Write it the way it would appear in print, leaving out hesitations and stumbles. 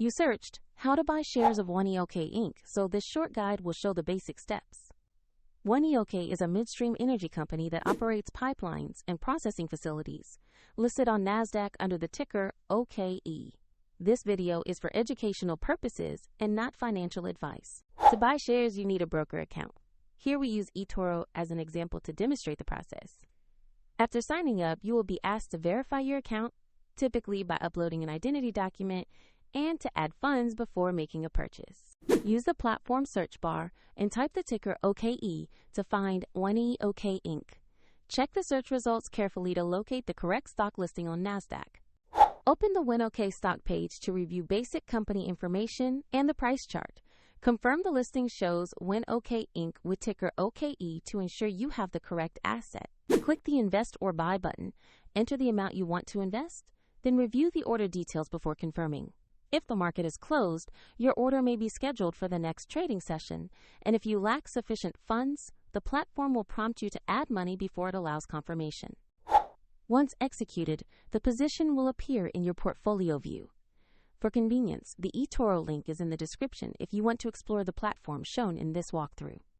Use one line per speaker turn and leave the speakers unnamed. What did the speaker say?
You searched how to buy shares of ONEOK Inc., so this short guide will show the basic steps. ONEOK is a midstream energy company that operates pipelines and processing facilities, listed on NASDAQ under the ticker OKE. This video is for educational purposes and not financial advice. To buy shares, you need a broker account. Here we use eToro as an example to demonstrate the process. After signing up, you will be asked to verify your account, typically by uploading an identity document, and to add funds before making a purchase. Use the platform search bar and type the ticker OKE to find ONEOK Inc. Check the search results carefully to locate the correct stock listing on NASDAQ. Open the ONEOK stock page to review basic company information and the price chart. Confirm the listing shows ONEOK Inc. with ticker OKE to ensure you have the correct asset. Click the Invest or Buy button, enter the amount you want to invest, then review the order details before confirming. If the market is closed, your order may be scheduled for the next trading session, and if you lack sufficient funds, the platform will prompt you to add money before it allows confirmation. Once executed, the position will appear in your portfolio view. For convenience, the eToro link is in the description if you want to explore the platform shown in this walkthrough.